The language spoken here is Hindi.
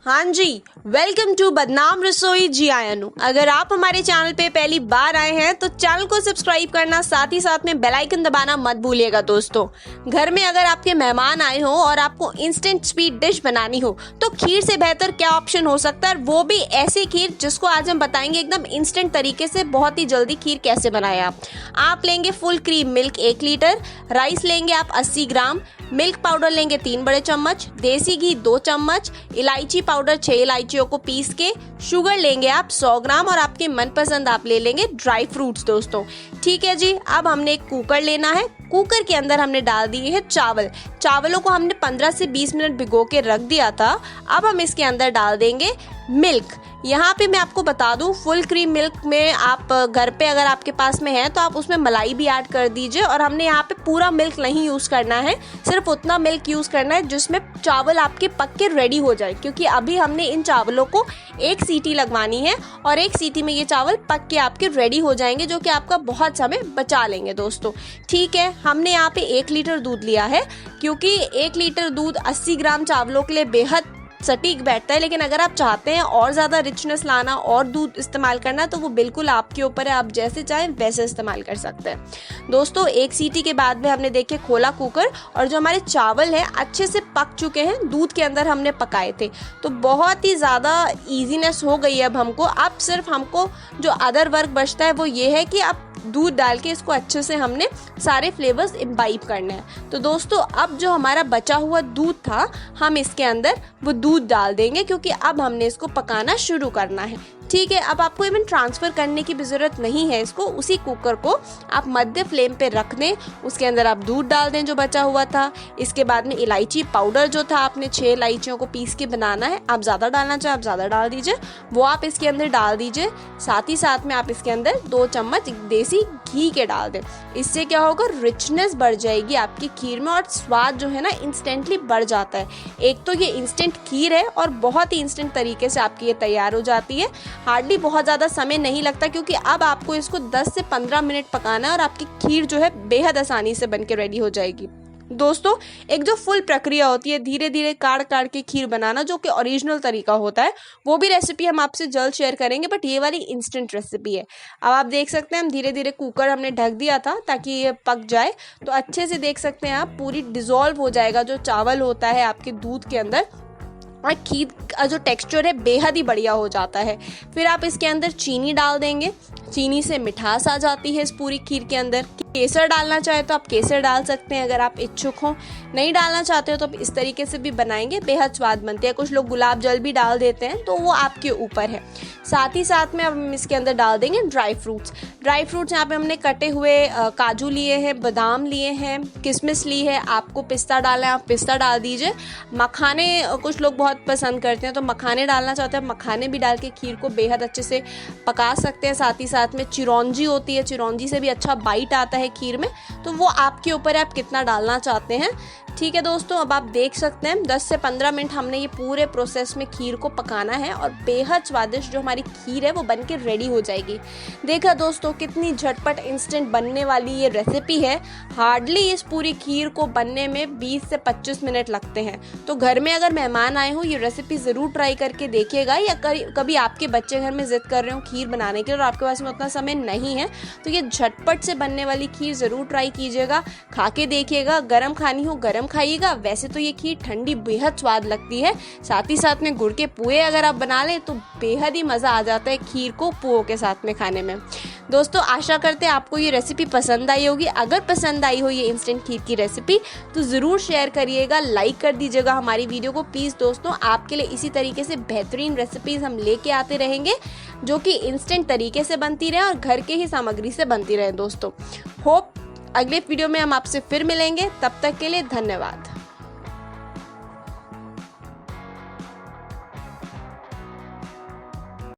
हाँ जी, वेलकम टू बदनाम रसोई जी आया नू। अगर आप हमारे चैनल पे पहली बार आए हैं तो चैनल को सब्सक्राइब करना, साथ ही साथ में बेल आइकन दबाना मत भूलिएगा। दोस्तों, घर में अगर आपके मेहमान आए हो और आपको इंस्टेंट स्वीट डिश बनानी हो तो खीर से बेहतर क्या ऑप्शन हो सकता है, वो भी ऐसी खीर जिसको आज हम बताएंगे एकदम इंस्टेंट तरीके से बहुत ही जल्दी खीर कैसे बनाए। आप लेंगे full cream milk 1 litre, rice लेंगे आप 80 ग्राम, मिल्क पाउडर लेंगे 3 बड़े चम्मच, देसी घी 2 चम्मच, इलायची पाउडर 6 इलायचियों को पीस के, शुगर लेंगे आप 100 ग्राम और आपके मनपसंद आप ले लेंगे ड्राई फ्रूट्स। दोस्तों ठीक है जी, अब हमने एक कुकर लेना है। कुकर के अंदर हमने डाल दिए हैं चावल। चावलों को हमने 15 से 20 मिनट भिगो के रख दिया था। अब हम इसके अंदर डाल देंगे मिल्क। यहाँ पे मैं आपको बता दूं, फुल क्रीम मिल्क में आप घर पे अगर आपके पास में है तो आप उसमें मलाई भी ऐड कर दीजिए। और हमने यहाँ पे पूरा मिल्क नहीं यूज़ करना है, सिर्फ उतना मिल्क यूज़ करना है जिसमें चावल आपके पक के रेडी हो जाए, क्योंकि अभी हमने इन चावलों को 1 सीटी लगवानी है और 1 सीटी में ये चावल पक के आपके रेडी हो जाएंगे, जो कि आपका बहुत समय बचा लेंगे। दोस्तों ठीक है, हमने यहाँ पे 1 लीटर दूध लिया है, क्योंकि 1 लीटर दूध 80 ग्राम चावलों के लिए बेहद सटीक बैठता है। लेकिन अगर आप चाहते हैं और ज़्यादा रिचनेस लाना और दूध इस्तेमाल करना तो वो बिल्कुल आपके ऊपर है, आप जैसे चाहें वैसे इस्तेमाल कर सकते हैं। दोस्तों 1 सीटी के बाद में हमने देखिए खोला कुकर, और जो हमारे चावल हैं अच्छे से पक चुके हैं, दूध के अंदर हमने पकाए थे, तो बहुत ही ज़्यादा ईजीनेस हो गई है अब हमको। अब सिर्फ हमको जो अदर वर्क बचता है वो ये है कि अब दूध डाल के इसको अच्छे से हमने सारे फ्लेवर्स इम्बाइब करने हैं। तो दोस्तों अब जो हमारा बचा हुआ दूध था हम इसके अंदर वो दूध डाल देंगे, क्योंकि अब हमने इसको पकाना शुरू करना है। ठीक है, अब आपको इवन ट्रांसफ़र करने की भी ज़रूरत नहीं है। इसको उसी कुकर को आप मध्य फ्लेम पे रख दें, उसके अंदर आप दूध डाल दें जो बचा हुआ था। इसके बाद में इलायची पाउडर जो था, आपने 6 इलायचियों को पीस के बनाना है, आप ज़्यादा डालना चाहे आप ज़्यादा डाल दीजिए, वो आप इसके अंदर डाल दीजिए। साथ ही साथ में आप इसके अंदर 2 चम्मच देसी घी के डाल दें। इससे क्या होगा, रिचनेस बढ़ जाएगी आपकी खीर में और स्वाद जो है ना इंस्टेंटली बढ़ जाता है। एक तो ये इंस्टेंट खीर है और बहुत ही इंस्टेंट तरीके से आपकी ये तैयार हो जाती है, हार्डली बहुत ज़्यादा समय नहीं लगता, क्योंकि अब आपको इसको 10 से 15 मिनट पकाना है और आपकी खीर जो है बेहद आसानी से बन के रेडी हो जाएगी। दोस्तों एक जो फुल प्रक्रिया होती है धीरे धीरे काट के खीर बनाना, जो कि ओरिजिनल तरीका होता है, वो भी रेसिपी हम आपसे जल्द शेयर करेंगे, बट ये वाली इंस्टेंट रेसिपी है। अब आप देख सकते हैं हम धीरे धीरे कुकर हमने ढक दिया था ताकि ये पक जाए, तो अच्छे से देख सकते हैं आप पूरी डिज़ोल्व हो जाएगा जो चावल होता है आपके दूध के अंदर, और खीर का जो टेक्सचर है बेहद ही बढ़िया हो जाता है। फिर आप इसके अंदर चीनी डाल देंगे, चीनी से मिठास आ जाती है इस पूरी खीर के अंदर। केसर डालना चाहे तो आप केसर डाल सकते हैं अगर आप इच्छुक हो, नहीं डालना चाहते हो तो आप इस तरीके से भी बनाएंगे, बेहद स्वाद बनते हैं। कुछ लोग गुलाब जल भी डाल देते हैं, तो वो आपके ऊपर है। साथ ही साथ में अब हम इसके अंदर डाल देंगे ड्राई फ्रूट्स। ड्राई फ्रूट्स यहाँ पे हमने कटे हुए काजू लिए हैं, बादाम लिए हैं, किशमिश ली है, आपको पिस्ता डालना है आप पिस्ता डाल दीजिए। मखाने कुछ लोग बहुत पसंद करते हैं, तो मखाने डालना चाहते हैं मखाने भी डाल के खीर को बेहद अच्छे से पका सकते हैं। साथ ही साथ में चिरौंजी होती है, चिरौंजी से भी अच्छा बाइट आता है खीर में, तो वो आपके ऊपर है आप कितना डालना चाहते हैं। ठीक है दोस्तों, अब आप देख सकते हैं 10 से 15 मिनट हमने ये पूरे प्रोसेस में खीर को पकाना है और बेहद स्वादिष्ट जो हमारी खीर है वो बन के रेडी हो जाएगी। देखा दोस्तों कितनी झटपट इंस्टेंट बनने वाली ये रेसिपी है। हार्डली इस पूरी खीर को बनने में 20 से 25 मिनट लगते हैं। तो घर में अगर मेहमान आए हो ये रेसिपी ज़रूर ट्राई करके देखिएगा, या कभी आपके बच्चे घर में जिद कर रहे हो खीर बनाने के लिए और आपके पास में उतना समय नहीं है, तो ये झटपट से बनने वाली खीर ज़रूर ट्राई कीजिएगा, खा के देखिएगा। गरम खानी हो गरम खाइएगा, वैसे तो ये खीर ठंडी बेहद स्वाद लगती है। साथ ही साथ में गुड़ के पुए अगर आप बना लें तो बेहद ही मज़ा आ जाता है खीर को पुओं के साथ में खाने में। दोस्तों आशा करते हैं आपको ये रेसिपी पसंद आई होगी। अगर पसंद आई हो ये इंस्टेंट खीर की रेसिपी तो ज़रूर शेयर करिएगा, लाइक कर दीजिएगा हमारी वीडियो को प्लीज़। दोस्तों आपके लिए इसी तरीके से बेहतरीन रेसिपीज़ हम लेके आते रहेंगे, जो कि इंस्टेंट तरीके से बनती रहे और घर के ही सामग्री से बनती रहे। दोस्तों होप अगले वीडियो में हम आपसे फिर मिलेंगे, तब तक के लिए धन्यवाद।